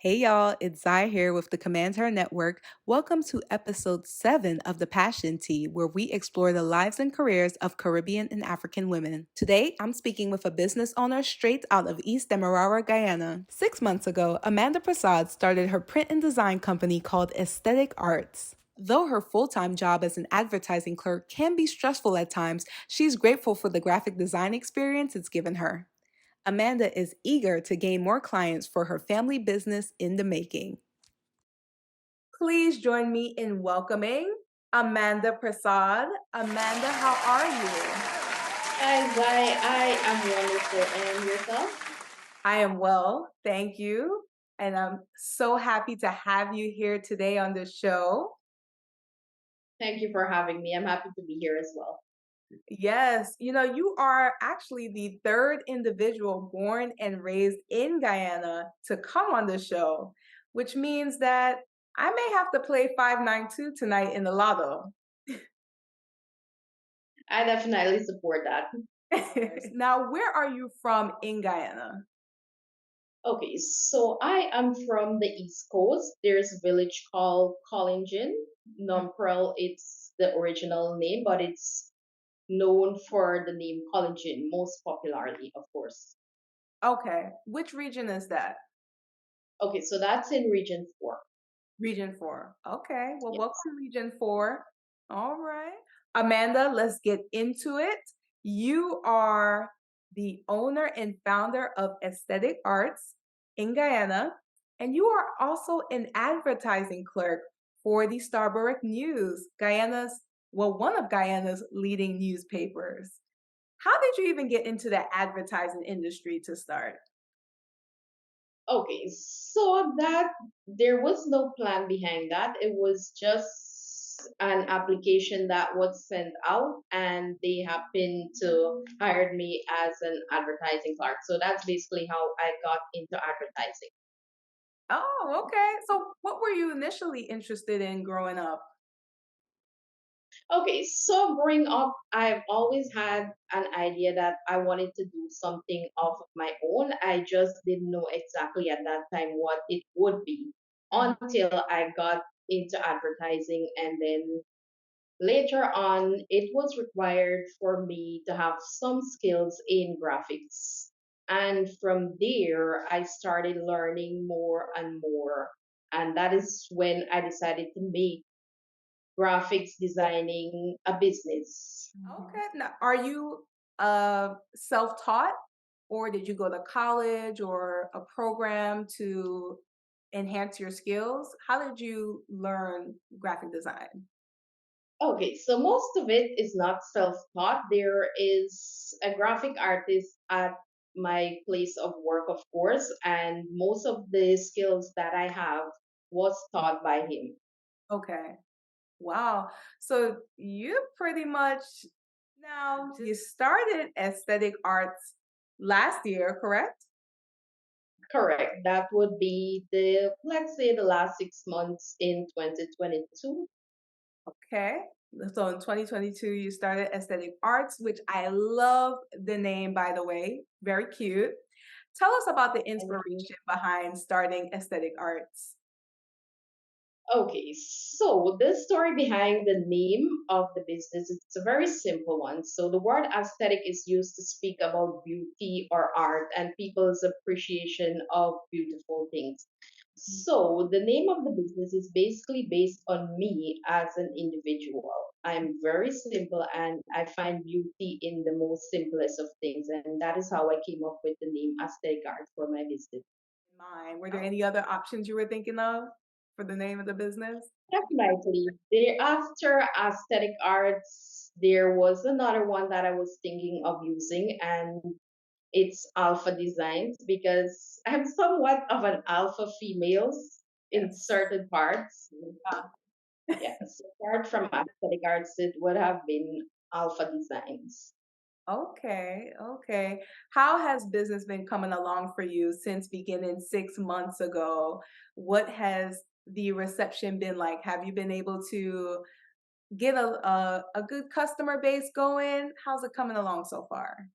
Hey y'all, it's Zai here with the CommandHer Network. Welcome to Episode 7 of The Passion Tea, where we explore the lives and careers of Caribbean and African women. Today, I'm speaking with a business owner straight out of East Demerara, Guyana. 6 months ago, Amanda Persaud started her print and design company called Aesthetic Arts. Though her full-time job as an advertising clerk can be stressful at times, she's grateful for the graphic design experience it's given her. Amanda is eager to gain more clients for her family business in the making. Please join me in welcoming Amanda Persaud. Amanda, how are you? Hi, Zai. I am wonderful. And yourself? I am well, thank you. And I'm so happy to have you here today on the show. Thank you for having me. I'm happy to be here as well. Yes, you are actually the third individual born and raised in Guyana to come on the show, which means that I may have to play 592 tonight in the lotto. I definitely support that. Now, where are you from in Guyana? Okay, so I am from the East Coast. There's a village called Collingin. Nomprel, it's the original name, but it's known for the name Collingin most popularly, of course. Okay, which region is that? Okay, so that's in Region 4. Region 4. Okay, well, Yes. welcome, Region 4. All right. Amanda, let's get into it. You are the owner and founder of Aesthetic Arts in Guyana, and you are also an advertising clerk for the Starborough News, one of Guyana's leading newspapers. How did you even get into the advertising industry to start? Okay, so that there was no plan behind that. It was just an application that was sent out, and they happened to hire me as an advertising clerk. So that's basically how I got into advertising. Oh, okay. So what were you initially interested in growing up? Okay, so growing up, I've always had an idea that I wanted to do something of my own. I just didn't know exactly at that time what it would be Mhm. until I got into advertising, and then later on, it was required for me to have some skills in graphics. And from there, I started learning more and more. And that is when I decided to make graphics designing a business. Okay. Now, are you self-taught or did you go to college or a program to enhance your skills? How did you learn graphic design? Okay, so most of it is not self taught. There is a graphic artist at my place of work, of course, and most of the skills that I have was taught by him. Okay. Wow. So you pretty much now you started aesthetic arts last year, correct? Correct. That would be let's say, the last 6 months in 2022. Okay. So in 2022, you started Aesthetic Arts, which I love the name, by the way. Very cute. Tell us about the Thank you. inspiration behind starting Aesthetic Arts. Okay, so the story behind the name of the business is a very simple one. So the word aesthetic is used to speak about beauty or art and people's appreciation of beautiful things. So the name of the business is basically based on me as an individual. I'm very simple and I find beauty in the most simplest of things. And that is how I came up with the name Aesthetic Art for my business. In mind, were there any other options you were thinking of for the name of the business? Definitely. After aesthetic arts, there was another one that I was thinking of using, and it's alpha designs because I'm somewhat of an alpha female in Yes. certain parts. Ah, Yes, apart from aesthetic arts, it would have been alpha designs. okay, okay. How has business been coming along for you since beginning 6 months ago? What has the reception been like? Have you been able to get a good customer base going? How's it coming along so far?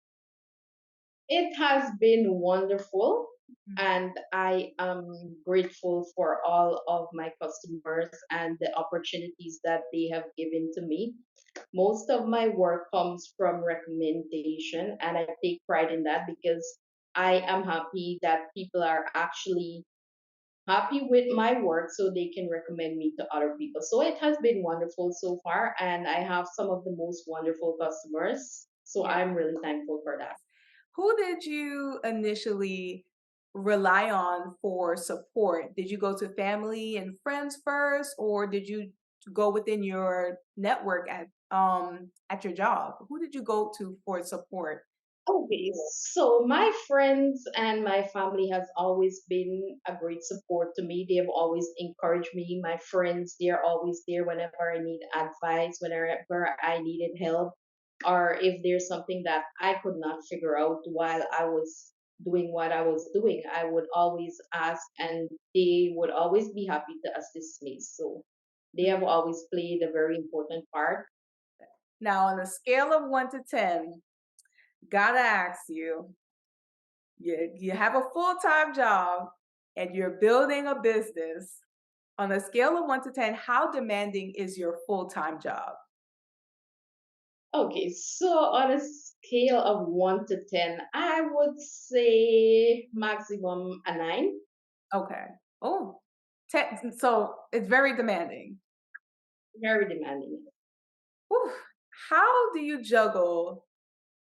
It has been wonderful. Mhm. And I am grateful for all of my customers and the opportunities that they have given to me. Most of my work comes from recommendation, and I take pride in that because I am happy that people are actually happy with my work so they can recommend me to other people. So it has been wonderful so far, and I have some of the most wonderful customers. So Yeah. I'm really thankful for that. Who did you initially rely on for support? Did you go to family and friends first, or did you go within your network at your job? Who did you go to for support? Okay, so my friends and my family has always been a great support to me. They have always encouraged me. My friends, they are always there whenever I need advice, whenever I needed help, or if there's something that I could not figure out while I was doing what I was doing, I would always ask, and they would always be happy to assist me. So they have always played a very important part. Now, on a scale of 1 to 10, gotta ask you, you have a full-time job and you're building a business. On a scale of 1 to 10, how demanding is your full-time job? Okay, so on a scale of 1 to 10, I would say maximum a 9. Okay. Oh, 10. So it's very demanding. Very demanding. Whew. How do you juggle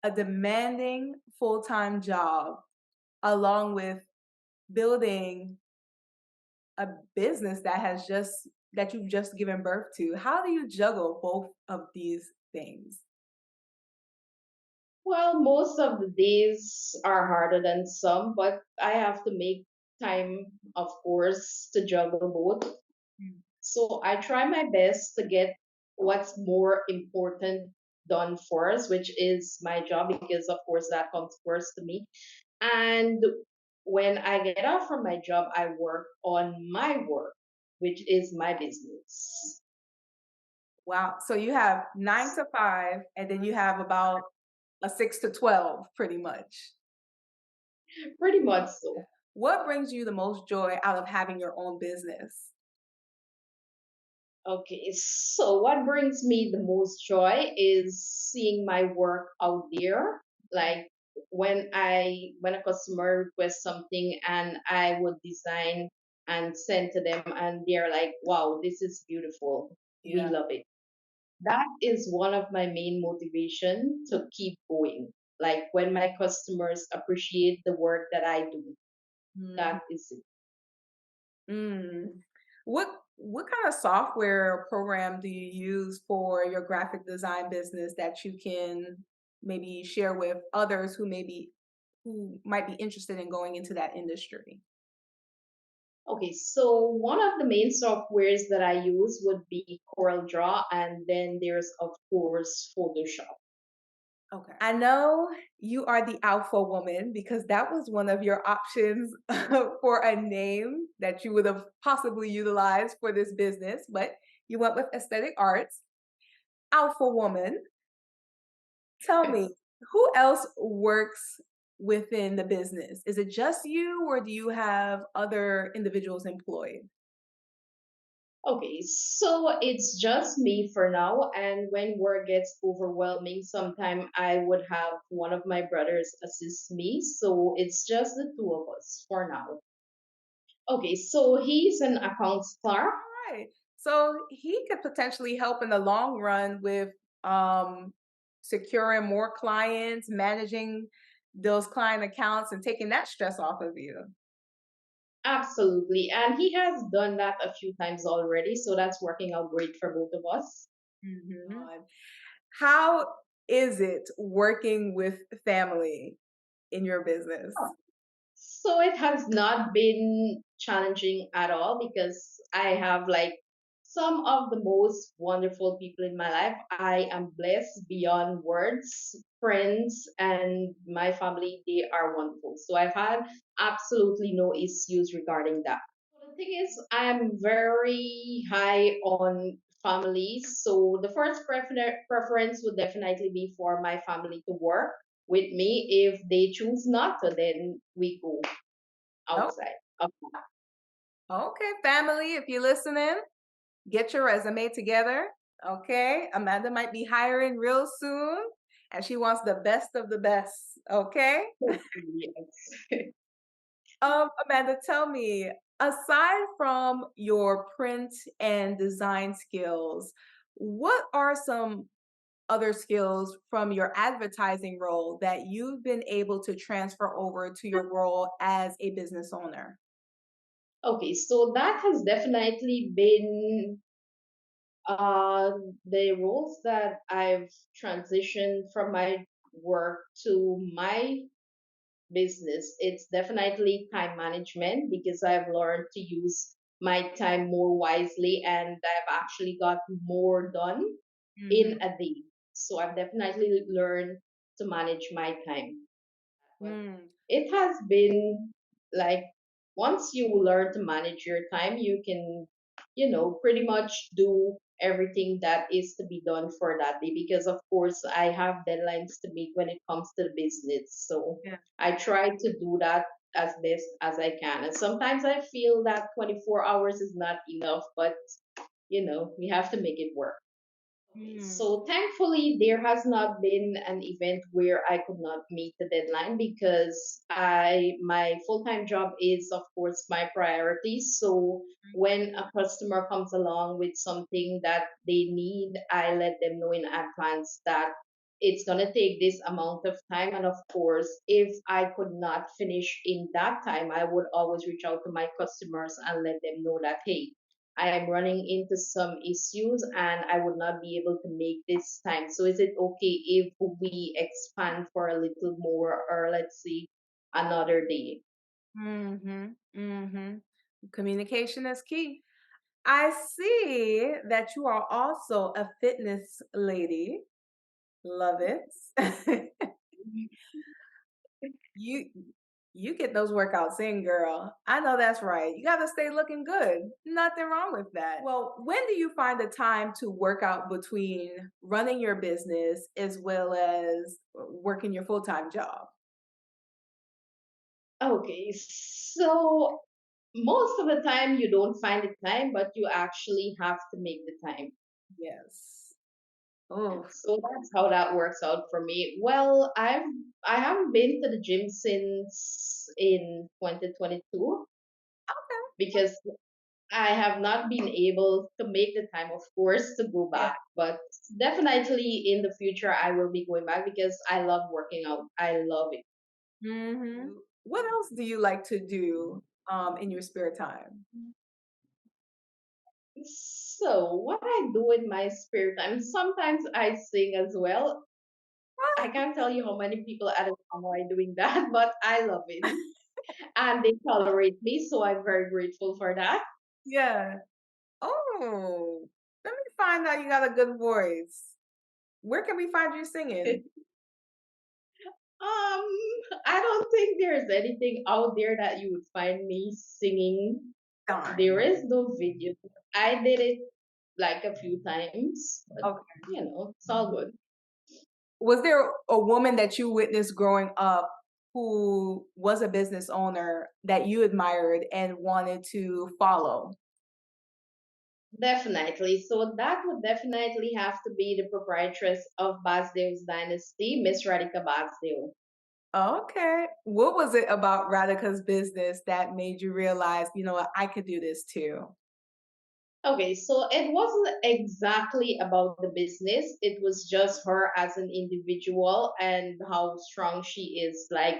a demanding full-time job along with building a business that you've just given birth to? How do you juggle both of these things? Well, most of the days are harder than some, but I have to make time, of course, to juggle both. Mm. So I try my best to get what's more important done first, which is my job, because of course that comes first to me. And when I get off from my job, I work on my work, which is my business. Wow. So you have 9 to 5, and then you have about a 6 to 12, pretty much. Pretty much so. What brings you the most joy out of having your own business? Okay, so what brings me the most joy is seeing my work out there. Like when a customer requests something and I would design and send to them and they're like, wow, this is beautiful. We Yeah. love it. That is one of my main motivation to keep going. Like when my customers appreciate the work that I do, Mhm. that is it. Mm. What kind of software or program do you use for your graphic design business that you can maybe share with others who might be interested in going into that industry? Okay, so one of the main softwares that I use would be Corel Draw, and then there's of course Photoshop. Okay. I know you are the alpha woman because that was one of your options for a name that you would have possibly utilized for this business, but you went with aesthetic arts. Alpha woman. Tell me, who else works within the business? Is it just you, or do you have other individuals employed? Okay, so it's just me for now, and when work gets overwhelming, sometime I would have one of my brothers assist me. So it's just the two of us for now. Okay, so he's an accounts clerk. All right. So he could potentially help in the long run with um, securing more clients, managing those client accounts, and taking that stress off of you. Absolutely. And he has done that a few times already, so that's working out great for both of us. How is it working with family in your business? So it has not been challenging at all because I have like some of the most wonderful people in my life. I am blessed beyond words. Friends and my family, they are wonderful. So I've had absolutely no issues regarding that. So the thing is, I'm very high on families. So the first preference would definitely be for my family to work with me. If they choose not to, then we go. Oh, outside of okay, family, if you're listening, get your resume together. Okay, Amanda might be hiring real soon, and she wants the best of the best. Okay. that. Yes. Amanda, tell me, aside from your print and design skills, what are some other skills from your advertising role that you've been able to transfer over to your role as a business owner? Okay, so that has definitely been uh, the roles that I've transitioned from my work to my business. It's definitely time management because I've learned to use my time more wisely and I've actually got more done Mhm. in a day. So I've definitely learned to manage my time. But Mm. it has been like once you learn to manage your time, you can, pretty much do everything that is to be done for that day. Because, of course, I have deadlines to meet when it comes to the business. So Yeah. I try to do that as best as I can. And sometimes I feel that 24 hours is not enough, but, we have to make it work. Okay, Mm. so thankfully, there has not been an event where I could not meet the deadline because my full-time job is, of course, my priority. So when a customer comes along with something that they need, I let them know in advance that it's going to take this amount of time. And of course, if I could not finish in that time, I would always reach out to my customers and let them know that, hey, I am running into some issues and I would not be able to make this time. So is it okay if we expand for a little more or let's see another day? Mhm. Mhm. Communication is key. I see that you are also a fitness lady. Love it. You you get those workouts in, girl. I know that's right. You got to stay looking good. Nothing wrong with that. Well, when do you find the time to work out between running your business as well as working your full-time job? Okay, so most of the time you don't find the time, but you actually have to make the time. Yes. Oh, So that's how that works out for me. Well, I haven't been to the gym since in 2022 because I have not been able to make the time, of course, to go yeah. back. But definitely in the future, I will be going back because I love working out. I love it. What else do you like to do in your spare time? So, what I do in my spare time, sometimes I sing as well. I can't tell you how many people at a time are doing that, but I love it. And they tolerate me, so I'm very grateful for that. Yeah. Oh, let me find out you got a good voice. Where can we find you singing? I don't think there's anything out there that you would find me singing. There Darn. is no video. I did it like a few times, but Okay. it's all good. Was there a woman that you witnessed growing up who was a business owner that you admired and wanted to follow? Definitely. So that would definitely have to be the proprietress of Basdale's dynasty, Miss Radhika Basdale. Okay. What was it about Radhika's business that made you realize, you know what, I could do this too? Okay, so it wasn't exactly about the business. It was just her as an individual and how strong she is. Like,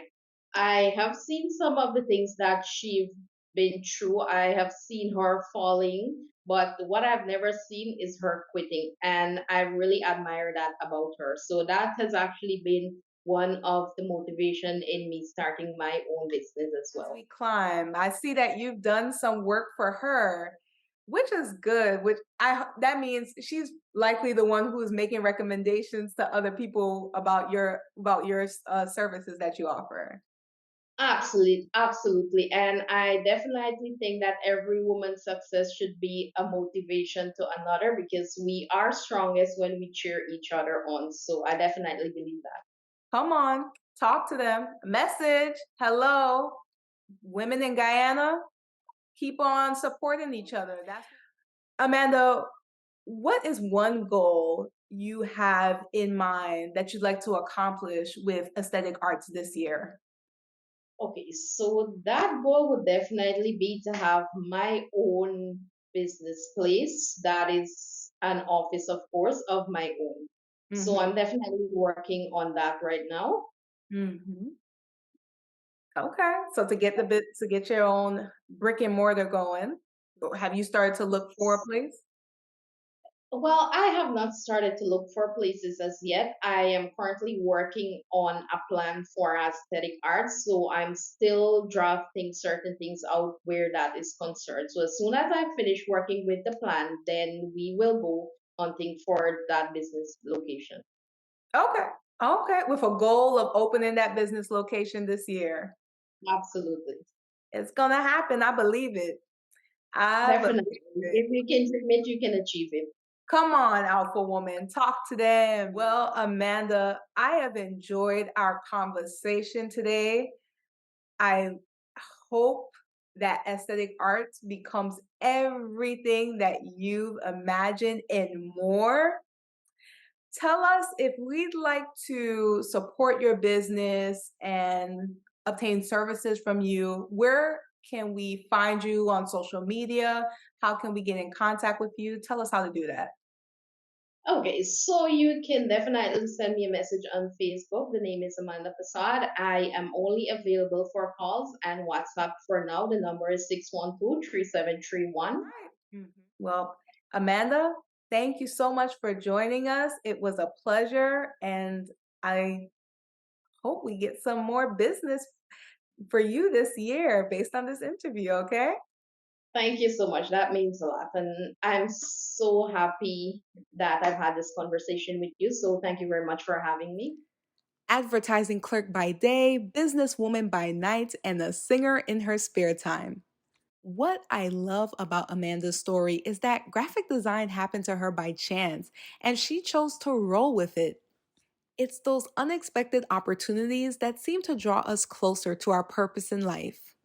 I have seen some of the things that she's been through. I have seen her falling, but what I've never seen is her quitting. And I really admire that about her. So that has actually been one of the motivation in me starting my own business as As well. we climb, I see that you've done some work for her, which is good. Which that means she's likely the one who's making recommendations to other people about your services that you offer. Absolutely, absolutely. And I definitely think that every woman's success should be a motivation to another because we are strongest when we cheer each other on. So I definitely believe that. Come on, talk to them. Message. Hello. Women in Guyana, keep on supporting each other. That's Amanda, what is one goal you have in mind that you'd like to accomplish with aesthetic arts this year? Okay, so that goal would definitely be to have my own business place that is an office, of course, of my own. So Mhm. I'm definitely working on that right now. Mhm. Okay. So to get your own brick and mortar going, have you started to look for a place? Well, I have not started to look for places as yet. I am currently working on a plan for aesthetic arts, so I'm still drafting certain things out where that is concerned. So as soon as I finish working with the plan, then we will go hunting for that business location. Okay. Okay. With a goal of opening that business location this year. Absolutely. It's gonna happen. I believe it. I believe Definitely. it. If you can dream it, you can achieve it. Come on, alpha woman, talk to them. Well, Amanda, I have enjoyed our conversation today. I hope that aesthetic arts becomes everything that you've imagined and more. Tell us if we'd like to support your business and obtain services from you, where can we find you on social media? How can we get in contact with you? Tell us how to do that. Okay, so you can definitely send me a message on Facebook. The name is Amanda Persaud. I am only available for calls and WhatsApp for now. The number is 612-3731. Right. Well, Amanda, thank you so much for joining us. It was a pleasure, and I hope we get some more business for you this year based on this interview, okay? Thank you so much. That means a lot. And I'm so happy that I've had this conversation with you. So thank you very much for having me. Advertising clerk by day, businesswoman by night, and a singer in her spare time. What I love about Amanda's story is that graphic design happened to her by chance, and she chose to roll with it. It's those unexpected opportunities that seem to draw us closer to our purpose in life.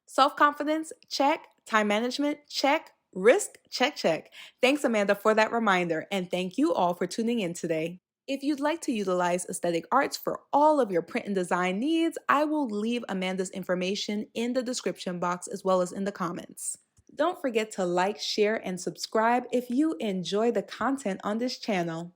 Self confidence, check. Time management, check. Risk, check, check. Thanks, Amanda, for that reminder, and thank you all for tuning in today. If you'd like to utilize aesthetic arts for all of your print and design needs, I will leave Amanda's information in the description box as well as in the comments. Don't forget to like, share, and subscribe if you enjoy the content on this channel.